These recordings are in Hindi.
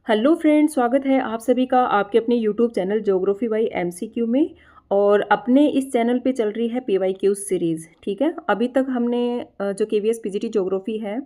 हेलो फ्रेंड्स, स्वागत है आप सभी का आपके अपने YouTube channel geography by MCQ में। और अपने इस चैनल पे चल रही है पीवाईक्यूज सीरीज़। ठीक है, अभी तक हमने जो केवीएस पीजीटी ज्योग्राफी है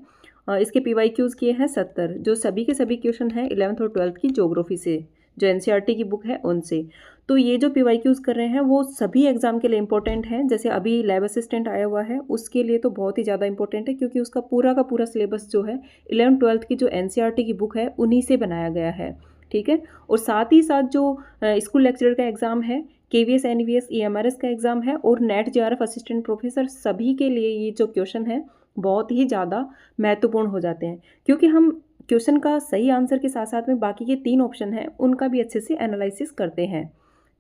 इसके पीवाईक्यूज किए हैं 70, जो सभी के सभी क्वेश्चन हैं 11th और 12th की ज्योग्राफी से, जो एनसीईआरटी की बुक है उनसे। तो ये जो पीवाईक्यूज कर रहे हैं वो सभी एग्जाम के लिए इंपॉर्टेंट हैं। जैसे अभी लैब असिस्टेंट आया हुआ है उसके लिए तो बहुत ही ज़्यादा इंपॉर्टेंट है, क्योंकि उसका पूरा का पूरा सिलेबस जो है 11th-12th की जो एनसीईआरटी की बुक है उन्हीं से बनाया गया है। ठीक है, और साथ ही साथ जो स्कूल लेक्चरर का एग्ज़ाम है, केवीएस एनवीएस ईएमआरएस का एग्ज़ाम है और नेट जेआरएफ असिस्टेंट प्रोफेसर, सभी के लिए ये जो क्वेश्चन है बहुत ही ज़्यादा महत्वपूर्ण हो जाते हैं, क्योंकि हम क्वेश्चन का सही आंसर के साथ साथ में बाकी के 3 ऑप्शन हैं उनका भी अच्छे से एनालिसिस करते हैं।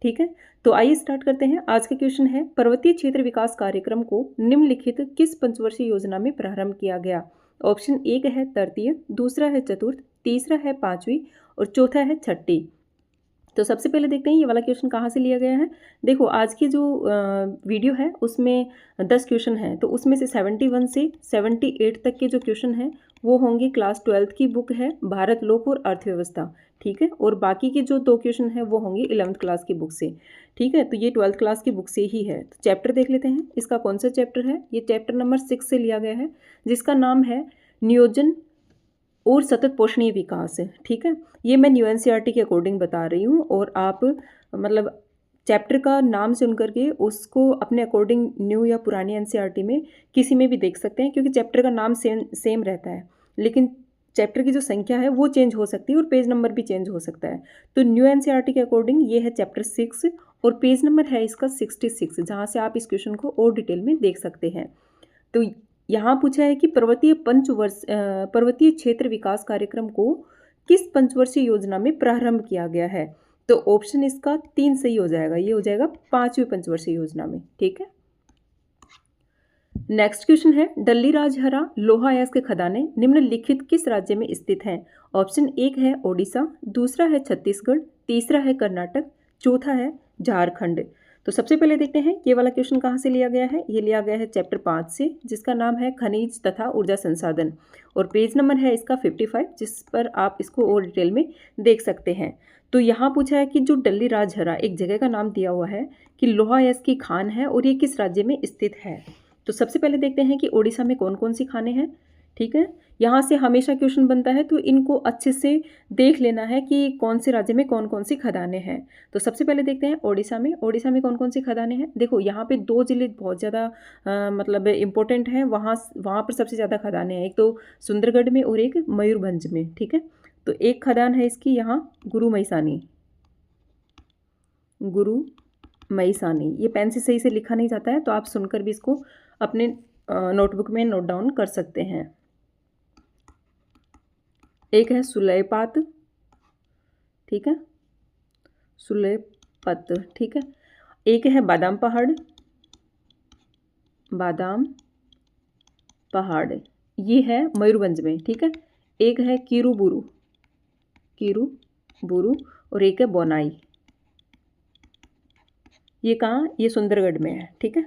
ठीक है, तो आइए स्टार्ट करते हैं। आज का क्वेश्चन है, पर्वतीय क्षेत्र विकास कार्यक्रम को निम्नलिखित किस पंचवर्षीय योजना में प्रारंभ किया गया। ऑप्शन 1 है तृतीय, दूसरा है चतुर्थ, तीसरा है पांचवी और चौथा है छठी। तो सबसे पहले देखते हैं ये वाला क्वेश्चन कहाँ से लिया गया है। देखो, आज की जो वीडियो है उसमें 10 क्वेश्चन हैं, तो उसमें से 71 से 78 तक के जो क्वेश्चन हैं वो होंगे क्लास 12th की बुक है भारत लोक और अर्थव्यवस्था। ठीक है, और बाकी के जो 2 क्वेश्चन हैं वो होंगे 11th क्लास की बुक से। ठीक है, तो ये 12th क्लास की बुक से ही है। तो चैप्टर देख लेते हैं, इसका कौन सा चैप्टर है। ये चैप्टर नंबर 6 से लिया गया है, जिसका नाम है नियोजन और सतत पोषणीय विकास है। ठीक है, ये मैं न्यू एनसीईआरटी के अकॉर्डिंग बता रही हूँ, और आप मतलब चैप्टर का नाम सुन करके उसको अपने अकॉर्डिंग न्यू या पुरानी एनसीईआरटी में किसी में भी देख सकते हैं, क्योंकि चैप्टर का नाम सेम रहता है, लेकिन चैप्टर की जो संख्या है वो चेंज हो सकती है और पेज नंबर भी चेंज हो सकता है। तो न्यू एनसीईआरटी के अकॉर्डिंग ये है चैप्टर 6 और पेज नंबर है इसका 66, जहाँ से आप इस क्वेश्चन को और डिटेल में देख सकते हैं। तो यहाँ पूछा है कि पर्वतीय क्षेत्र विकास कार्यक्रम को किस पंचवर्षीय योजना में प्रारंभ किया गया है। तो ऑप्शन इसका 3 सही हो जाएगा, ये हो जाएगा 5वीं पंचवर्षीय योजना में। ठीक है, नेक्स्ट क्वेश्चन है, डल्ली राजहरा लोहा अयस्क के खदानें निम्नलिखित किस राज्य में स्थित हैं। ऑप्शन 1 है ओडिशा, दूसरा है छत्तीसगढ़, तीसरा है कर्नाटक, चौथा है झारखंड। तो सबसे पहले देखते हैं ये वाला क्वेश्चन कहाँ से लिया गया है। ये लिया गया है चैप्टर 5 से, जिसका नाम है खनिज तथा ऊर्जा संसाधन, और पेज नंबर है इसका 55, जिस पर आप इसको और डिटेल में देख सकते हैं। तो यहाँ पूछा है कि जो डल्ली राजहरा, एक जगह का नाम दिया हुआ है कि लोहा अयस्क की खान है और ये किस राज्य में स्थित है। तो सबसे पहले देखते हैं कि ओडिशा में कौन कौन सी खानें हैं। ठीक है, यहाँ से हमेशा क्वेश्चन बनता है, तो इनको अच्छे से देख लेना है कि कौन से राज्य में कौन कौन सी खदानें हैं। तो सबसे पहले देखते हैं ओडिशा में कौन कौन सी खदानें हैं। देखो, यहाँ पे 2 जिले बहुत ज़्यादा मतलब इम्पोर्टेंट हैं, वहाँ वहाँ पर सबसे ज़्यादा खदानें हैं, एक तो सुंदरगढ़ में और एक मयूरभंज में। ठीक है, तो एक खदान है इसकी यहाँ गुरु मईसानी। ये पेन से सही से लिखा नहीं जाता है, तो आप सुनकर भी इसको अपने नोटबुक में नोट डाउन कर सकते हैं। एक है सुलेपात, ठीक है, सुलेपत। ठीक है, एक है बादाम पहाड़, ये है मयूरभंज में। ठीक है, एक है कीरू बुरू और एक है बोनाई, ये कहाँ, ये सुंदरगढ़ में है। ठीक है,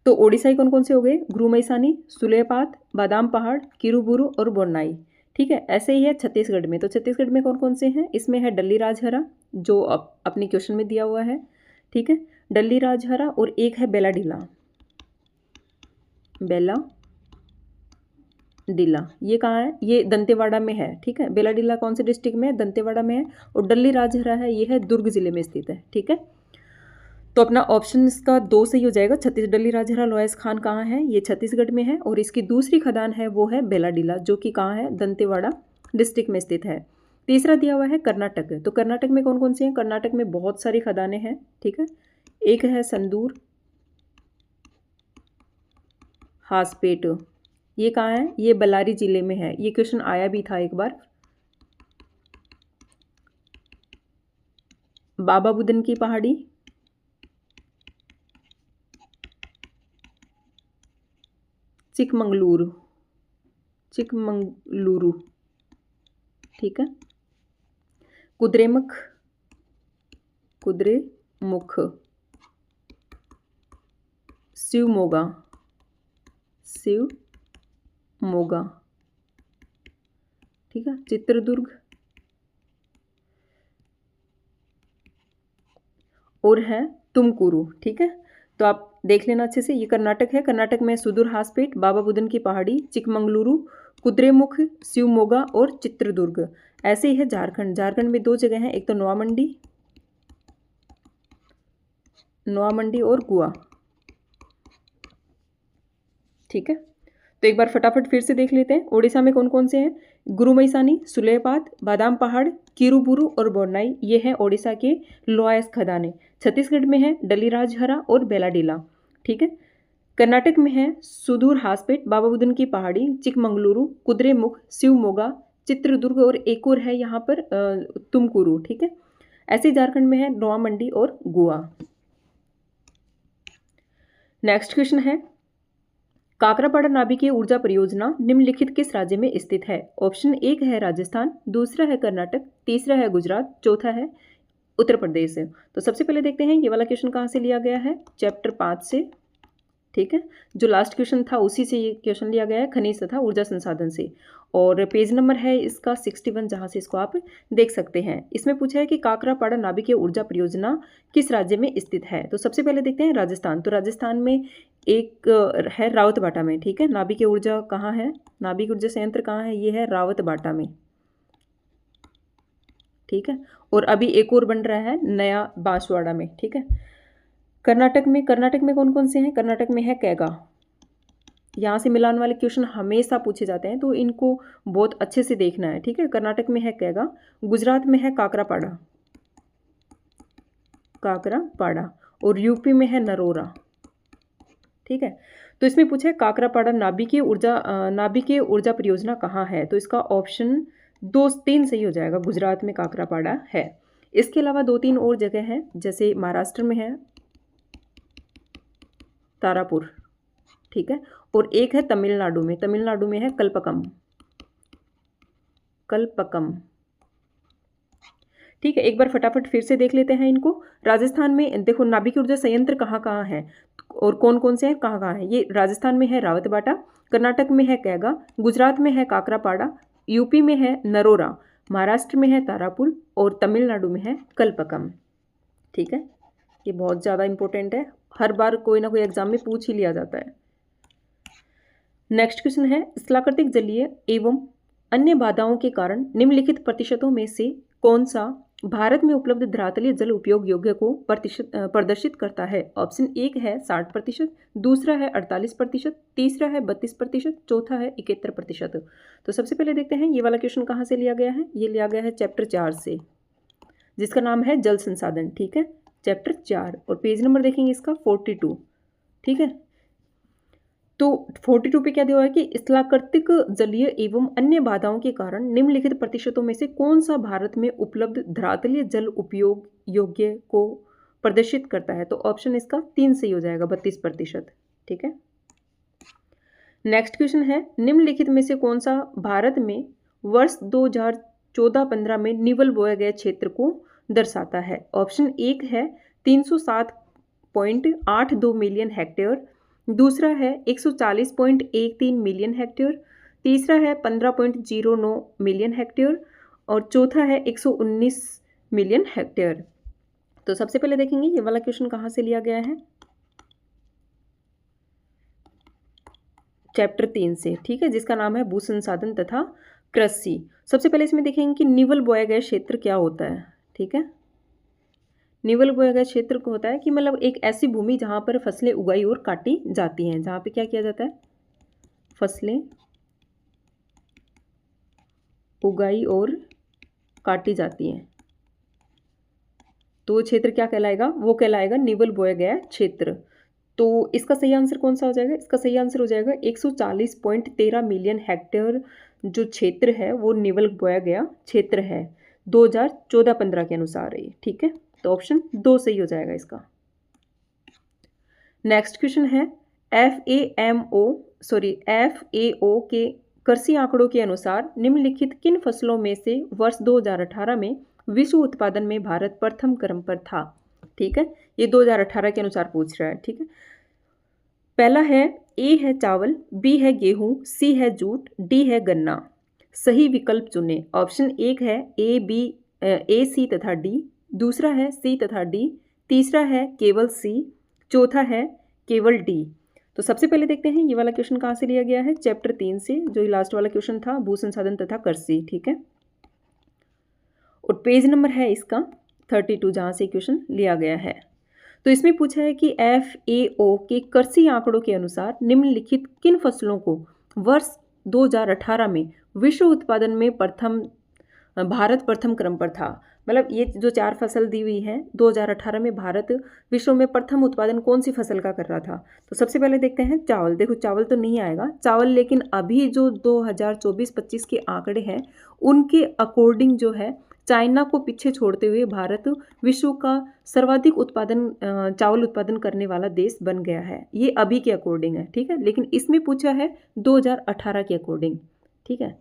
तो ओडिशाई कौन कौन से हो गए, गुरुमईसानी, सुलेपात, बादाम पहाड़, किरूबुरु और बोनाई। ठीक है, ऐसे ही है छत्तीसगढ़ में। तो छत्तीसगढ़ में कौन कौन से हैं, इसमें है डल्ली राजहरा, जो अपने क्वेश्चन में दिया हुआ है। ठीक है, डल्ली राजहरा, और एक है बेला डिला, ये कहाँ है, ये दंतेवाड़ा में है। ठीक है, बेलाडीला कौन से डिस्ट्रिक्ट में है, दंतेवाड़ा में है, और डल्ली राजहरा है ये है दुर्ग जिले में स्थित है। ठीक है, तो अपना ऑप्शन इसका 2 सही हो जाएगा। डल्ली राजहरा लोयस खान कहाँ है, ये छत्तीसगढ़ में है, और इसकी दूसरी खदान है वो है बेलाडीला, जो कि कहाँ है, दंतेवाड़ा डिस्ट्रिक्ट में स्थित है। तीसरा दिया हुआ है कर्नाटक। तो कर्नाटक में कौन कौन से हैं, कर्नाटक में बहुत सारी खदानें हैं। ठीक है, एक है संदूर हासपेट, ये कहाँ है, ये बल्लारी जिले में है, ये क्वेश्चन आया भी था एक बार। बाबा बुदन की पहाड़ी, चिकमंगलुरु, ठीक है, कुद्रेमुख, शिवमोगा, ठीक है, चित्रदुर्ग, और है तुमकुरू। ठीक है, तो आप देख लेना अच्छे से। ये कर्नाटक है। कर्नाटक में सुदूर हासपेट, बाबा बुदन की पहाड़ी, चिकमंगलुरु, कुद्रेमुख, शिवमोगा और चित्रदुर्ग। ऐसे ही है झारखंड। झारखंड में 2 जगह हैं, एक तो नोआमंडी और गुआ। ठीक है, तो एक बार फटाफट फिर से देख लेते हैं। ओडिशा में कौन कौन से हैं? गुरुमईसानी, सुलेपात, बादाम पहाड़, किरुबुरु और बोरनाई। ये हैं ओडिशा के लोएस्ट खदानें। छत्तीसगढ़ में है डलीराजहरा और बेलाडीला। ठीक है, कर्नाटक में है सुदूर हासपेट, बाबा बुदन की पहाड़ी, चिकमंगलुरु, कुद्रेमुख, शिवमोगा, चित्रदुर्ग और एक और है यहाँ पर तुमकुरू। ठीक है, ऐसे ही झारखंड में है नोआमंडी और गोवा। नेक्स्ट क्वेश्चन है, काकरापाड़ा नाभिकीय ऊर्जा परियोजना निम्नलिखित किस राज्य में स्थित है? ऑप्शन 1 है राजस्थान, दूसरा है कर्नाटक, तीसरा है गुजरात, चौथा है उत्तर प्रदेश। तो सबसे पहले देखते हैं ये वाला क्वेश्चन कहाँ से लिया गया है, चैप्टर 5 से। ठीक है, जो लास्ट क्वेश्चन था उसी से ये क्वेश्चन लिया गया है, खनिज तथा ऊर्जा संसाधन से। और पेज नंबर है इसका 61, जहाँ से इसको आप देख सकते हैं। इसमें पूछा है कि काकरापाड़ा नाभिकीय ऊर्जा परियोजना किस राज्य में स्थित है? तो सबसे पहले देखते हैं राजस्थान। तो राजस्थान में एक है रावतबाटा में। ठीक है, नाभिकीय ऊर्जा कहाँ है, नाभिक ऊर्जा संयंत्र कहाँ है? ये है रावतबाटा में। ठीक है, और अभी एक और बन रहा है नया बांसवाड़ा में। ठीक है, कर्नाटक में कौन कौन से हैं? कर्नाटक में है कैगा। यहाँ से मिलान वाले क्वेश्चन हमेशा पूछे जाते हैं, तो इनको बहुत अच्छे से देखना है। ठीक है, कर्नाटक में है कैगा, गुजरात में है काकरापाड़ा और यूपी में है नरोरा। ठीक है, तो इसमें पूछा है काकरापाड़ा नाभिकीय ऊर्जा परियोजना कहाँ है? तो इसका ऑप्शन 2-3 सही हो जाएगा, गुजरात में काकरापाड़ा है। इसके अलावा 2-3 और जगह हैं, जैसे महाराष्ट्र में है तारापुर। ठीक है, और एक है तमिलनाडु में है कल्पकम। ठीक है, एक बार फटाफट फिर से देख लेते हैं इनको। राजस्थान में देखो नाभिकीय ऊर्जा संयंत्र कहाँ कहाँ है और कौन कौन से हैं, कहाँ कहाँ है। ये राजस्थान में है रावतबाटा, कर्नाटक में है कैगा, गुजरात में है काकरापाड़ा, यूपी में है नरोरा, महाराष्ट्र में है तारापुर और तमिलनाडु में है कल्पकम। ठीक है, ये बहुत ज़्यादा इंपॉर्टेंट है, हर बार कोई ना कोई एग्जाम में पूछ ही लिया जाता है। नेक्स्ट क्वेश्चन है, स्थलाकृतिक जलीय एवं अन्य बाधाओं के कारण निम्नलिखित प्रतिशतों में से कौन सा भारत में उपलब्ध धरातलीय जल उपयोग योग्य को प्रदर्शित करता है? ऑप्शन 1 है 60%, दूसरा है 48%, तीसरा है 32%, चौथा है 71%। तो सबसे पहले देखते हैं ये वाला क्वेश्चन कहाँ से लिया गया है। ये लिया गया है चैप्टर 4 से, जिसका नाम है जल संसाधन। ठीक है, चैप्टर 4 और पेज नंबर देखेंगे इसका 42। ठीक है, तो 42 पे क्या दिया हुआ है कि स्थलाकृतिक जलीय एवं अन्य बाधाओं के कारण निम्नलिखित प्रतिशतों में से कौन सा भारत में उपलब्ध धरातलीय जल उपयोग योग्य को प्रदर्शित करता है? तो ऑप्शन इसका 3 सही हो जाएगा, 32%। ठीक है, नेक्स्ट क्वेश्चन है, निम्नलिखित में से कौन सा भारत में वर्ष 2014-15 में निवल बोया गया क्षेत्र को दर्शाता है? ऑप्शन 1 है 307.82 मिलियन हेक्टेयर, दूसरा है 140.13 मिलियन हेक्टेयर, तीसरा है 15.09 मिलियन हेक्टेयर और चौथा है 119 मिलियन हेक्टेयर। तो सबसे पहले देखेंगे ये वाला क्वेश्चन कहाँ से लिया गया है, चैप्टर 3 से। ठीक है, जिसका नाम है भू संसाधन तथा कृषि। सबसे पहले इसमें देखेंगे कि निवल बोया गया क्षेत्र क्या होता है। ठीक है, निवल बोया गया क्षेत्र को होता है कि मतलब एक ऐसी भूमि जहाँ पर फसलें उगाई और काटी जाती हैं, जहाँ पे क्या किया जाता है, फसलें उगाई और काटी जाती हैं। तो वो क्षेत्र क्या कहलाएगा, वो कहलाएगा निवल बोया गया क्षेत्र। तो इसका सही आंसर कौन सा हो जाएगा, इसका सही आंसर हो जाएगा 140.13 मिलियन हेक्टेयर जो क्षेत्र है वो निवल बोया गया क्षेत्र है 2014-15 के अनुसार है। ठीक है, तो ऑप्शन 2 सही हो जाएगा इसका। नेक्स्ट क्वेश्चन है, FAO के कृषि आंकड़ों के अनुसार निम्नलिखित किन फसलों में से वर्ष 2018 में विश्व उत्पादन में भारत प्रथम क्रम पर था? ठीक है, ये 2018 के अनुसार पूछ रहा है। ठीक है, पहला है ए है चावल, बी है गेहूं, सी है जूट, डी है गन्ना। सही विकल्प चुने। ऑप्शन 1 है ए सी तथा डी, दूसरा है सी तथा डी, तीसरा है केवल सी, चौथा है केवल डी। तो सबसे पहले देखते हैं ये वाला क्वेश्चन कहाँ से लिया गया है, चैप्टर 3 से, जो लास्ट वाला क्वेश्चन था भू संसाधन तथा कृषि, ठीक है। और पेज नंबर है इसका 32 जहाँ से क्वेश्चन लिया गया है। तो इसमें पूछा है कि FAO के कृषि आंकड़ों के अनुसार निम्नलिखित किन फसलों को वर्ष 2018 में विश्व उत्पादन में भारत प्रथम क्रम पर था। मतलब ये जो 4 फसल दी हुई है, 2018 में भारत विश्व में प्रथम उत्पादन कौन सी फसल का कर रहा था। तो सबसे पहले देखते हैं चावल। देखो चावल तो नहीं आएगा चावल, लेकिन अभी जो 2024-25 के आंकड़े हैं उनके अकॉर्डिंग जो है चाइना को पीछे छोड़ते हुए भारत विश्व का सर्वाधिक चावल उत्पादन करने वाला देश बन गया है। ये अभी के अकॉर्डिंग है, ठीक है, लेकिन इसमें पूछा है 2018 के अकॉर्डिंग, ठीक है।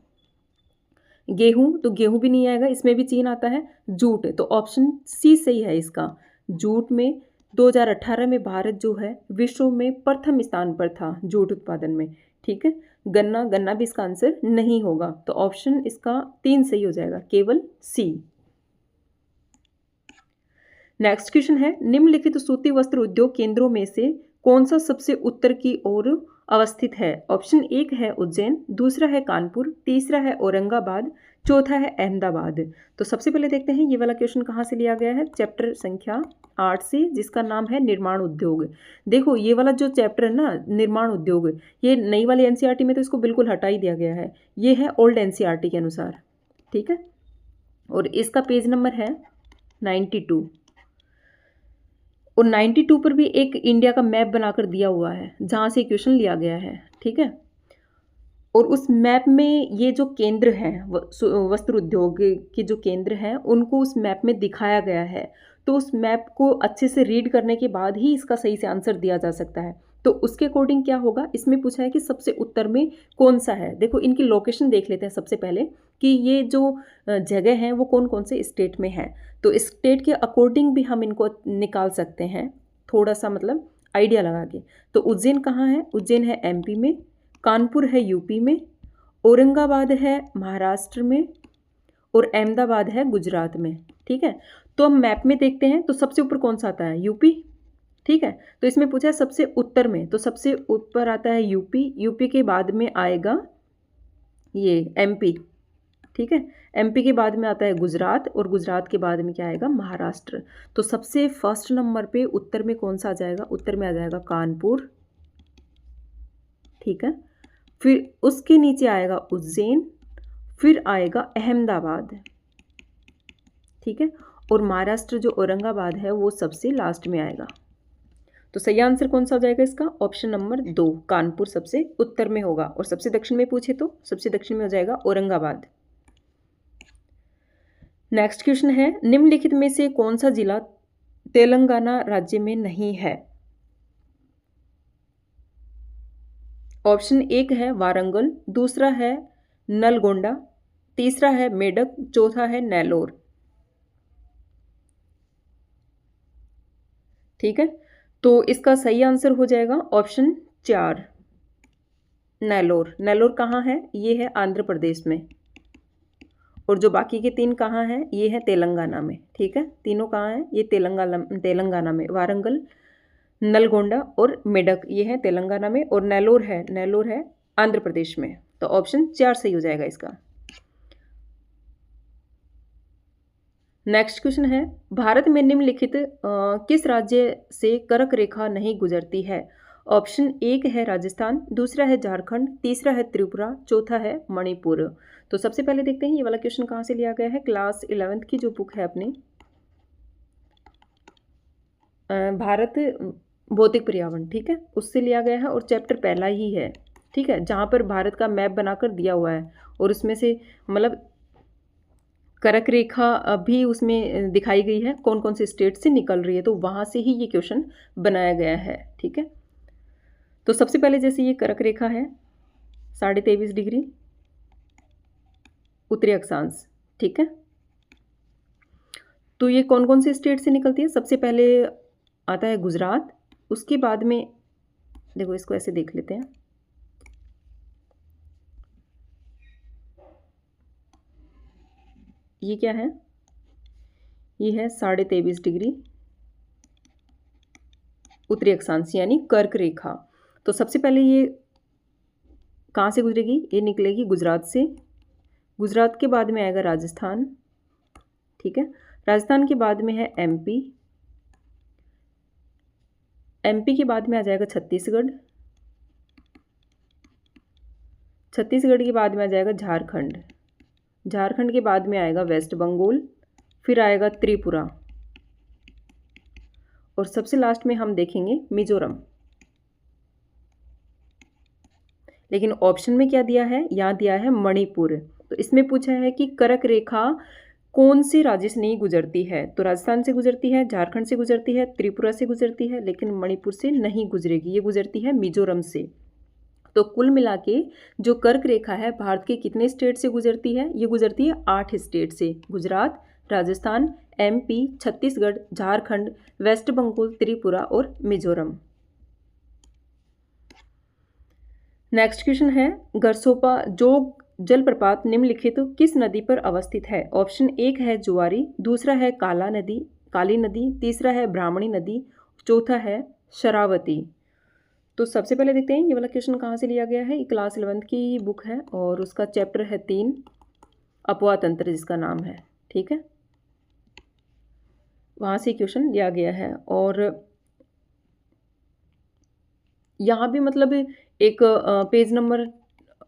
गेहूं, तो गेहूं भी नहीं आएगा, इसमें भी चीन आता है। जूट, तो ऑप्शन सी सही है इसका। जूट में 2018 में भारत जो है विश्व में प्रथम स्थान पर था जूट उत्पादन में, ठीक है। गन्ना, गन्ना भी इसका आंसर नहीं होगा, तो ऑप्शन इसका 3 सही हो जाएगा, केवल सी। नेक्स्ट क्वेश्चन है निम्नलिखित सूती वस्त्र उद्योग केंद्रों में से कौन सा सबसे उत्तर की ओर अवस्थित है। ऑप्शन 1 है उज्जैन, दूसरा है कानपुर, तीसरा है औरंगाबाद, चौथा है अहमदाबाद। तो सबसे पहले देखते हैं ये वाला क्वेश्चन कहाँ से लिया गया है, चैप्टर संख्या 8 से, जिसका नाम है निर्माण उद्योग। देखो ये वाला जो चैप्टर है ना निर्माण उद्योग, ये नई वाली एनसीईआरटी में तो इसको बिल्कुल हटा ही दिया गया है, ये है ओल्ड एनसीईआरटी के अनुसार, ठीक है। और इसका पेज नंबर है 92। और 92 पर भी एक इंडिया का मैप बनाकर दिया हुआ है जहाँ से क्वेश्चन लिया गया है, ठीक है। और उस मैप में ये जो केंद्र हैं वस्त्र उद्योग के जो केंद्र हैं उनको उस मैप में दिखाया गया है। तो उस मैप को अच्छे से रीड करने के बाद ही इसका सही से आंसर दिया जा सकता है। तो उसके अकॉर्डिंग क्या होगा, इसमें पूछा है कि सबसे उत्तर में कौन सा है। देखो इनकी लोकेशन देख लेते हैं सबसे पहले कि ये जो जगह हैं वो कौन कौन से स्टेट में है। तो स्टेट के अकॉर्डिंग भी हम इनको निकाल सकते हैं थोड़ा सा, मतलब आइडिया लगा के। तो उज्जैन कहाँ है, उज्जैन है MP में, कानपुर है UP में, औरंगाबाद है महाराष्ट्र में, और अहमदाबाद है गुजरात में, ठीक है। तो हम मैप में देखते हैं तो सबसे ऊपर कौन सा आता है, UP, ठीक है। तो इसमें पूछा है सबसे उत्तर में, तो सबसे ऊपर आता है UP के बाद में आएगा ये MP, ठीक है। MP के बाद में आता है गुजरात, और गुजरात के बाद में क्या आएगा, महाराष्ट्र। तो सबसे फर्स्ट नंबर पे उत्तर में कौन सा आ जाएगा, उत्तर में आ जाएगा कानपुर, ठीक है। फिर उसके नीचे आएगा उज्जैन, फिर आएगा अहमदाबाद, ठीक है। और महाराष्ट्र जो औरंगाबाद है वो सबसे लास्ट में आएगा। तो सही आंसर कौन सा हो जाएगा इसका, ऑप्शन नंबर 2 कानपुर सबसे उत्तर में होगा। और सबसे दक्षिण में पूछे तो सबसे दक्षिण में हो जाएगा औरंगाबाद। नेक्स्ट क्वेश्चन है निम्नलिखित में से कौन सा जिला तेलंगाना राज्य में नहीं है। ऑप्शन 1 है वारंगल, दूसरा है नलगोंडा, तीसरा है मेडक, चौथा है नेल्लोर, ठीक है। तो इसका सही आंसर हो जाएगा ऑप्शन 4 नेल्लोर। नेल्लोर कहाँ है, ये है आंध्र प्रदेश में। और जो बाकी के 3 कहाँ हैं, ये है तेलंगाना में, ठीक है। तीनों कहाँ हैं, ये तेलंगाना में, वारंगल, नलगोंडा और मेडक ये है तेलंगाना में, और नेल्लोर है आंध्र प्रदेश में। तो ऑप्शन 4 सही हो जाएगा इसका। नेक्स्ट क्वेश्चन है भारत में निम्नलिखित किस राज्य से कर्क रेखा नहीं गुजरती है। ऑप्शन 1 है राजस्थान, दूसरा है झारखंड, तीसरा है त्रिपुरा, चौथा है मणिपुर। तो सबसे पहले देखते हैं ये वाला क्वेश्चन कहाँ से लिया गया है, क्लास 11th की जो बुक है अपनी भारत भौतिक पर्यावरण, ठीक है, उससे लिया गया है। और चैप्टर पहला ही है, ठीक है, जहाँ पर भारत का मैप बनाकर दिया हुआ है। और उसमें से मतलब कर्क रेखा भी उसमें दिखाई गई है, कौन कौन से स्टेट से निकल रही है, तो वहाँ से ही ये क्वेश्चन बनाया गया है, ठीक है। तो सबसे पहले जैसे ये कर्क रेखा है 23.5 डिग्री उत्तरी अक्षांश, ठीक है। तो ये कौन कौन से स्टेट से निकलती है, सबसे पहले आता है गुजरात, उसके बाद में देखो इसको ऐसे देख लेते हैं, ये क्या है, ये है 23.5 डिग्री उत्तरी अक्षांश यानी कर्क रेखा। तो सबसे पहले ये कहाँ से गुजरेगी? ये निकलेगी गुजरात से। गुजरात के बाद में आएगा राजस्थान, ठीक है। राजस्थान के बाद में है एमपी। एमपी के बाद में आ जाएगा छत्तीसगढ़। छत्तीसगढ़ के बाद में आ जाएगा झारखंड। झारखंड के बाद में आएगा वेस्ट बंगाल, फिर आएगा त्रिपुरा, और सबसे लास्ट में हम देखेंगे मिजोरम। लेकिन ऑप्शन में क्या दिया है? यहाँ दिया है मणिपुर। तो इसमें पूछा है कि कर्क रेखा कौन से राज्य से नहीं गुजरती है? तो राजस्थान से गुजरती है, झारखंड से गुजरती है, त्रिपुरा से गुजरती है, लेकिन मणिपुर से नहीं गुजरेगी, ये गुजरती है मिजोरम से। तो कुल मिला के जो कर्क रेखा है भारत के कितने स्टेट से गुजरती है? ये गुजरती है 8 स्टेट से। गुजरात, राजस्थान, एमपी, छत्तीसगढ़, झारखंड, वेस्ट बंगाल, त्रिपुरा और मिजोरम। नेक्स्ट क्वेश्चन है, गरसोपा जोग जलप्रपात निम्नलिखित किस नदी पर अवस्थित है? ऑप्शन 1 है जुआरी, दूसरा है काली नदी, तीसरा है ब्राह्मणी नदी, चौथा है शरावती। तो सबसे पहले देखते हैं ये वाला क्वेश्चन कहाँ से लिया गया है। ये क्लास 11th की बुक है और उसका चैप्टर है 3, अपवा तंत्र जिसका नाम है, ठीक है। वहाँ से क्वेश्चन लिया गया है और यहाँ भी मतलब एक पेज नंबर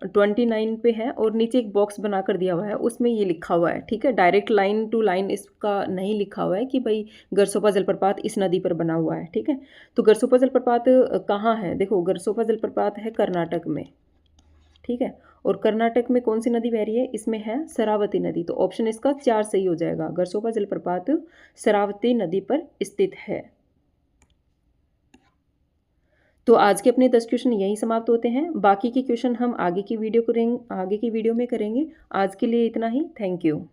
29 पे है और नीचे एक बॉक्स बनाकर दिया हुआ है, उसमें ये लिखा हुआ है, ठीक है। डायरेक्ट लाइन टू लाइन इसका नहीं लिखा हुआ है कि भाई गरसोपा जलप्रपात इस नदी पर बना हुआ है, ठीक है। तो गरसोपा जलप्रपात कहाँ है? देखो, गरसोपा जलप्रपात है कर्नाटक में, ठीक है। और कर्नाटक में कौन सी नदी बह रही है? इसमें है शरावती नदी। तो ऑप्शन इसका 4 सही हो जाएगा। गरसोपा जलप्रपात शरावती नदी पर स्थित है। तो आज के अपने 10 क्वेश्चन यहीं समाप्त होते हैं। बाकी के क्वेश्चन हम आगे की वीडियो में करेंगे। आज के लिए इतना ही। Thank you.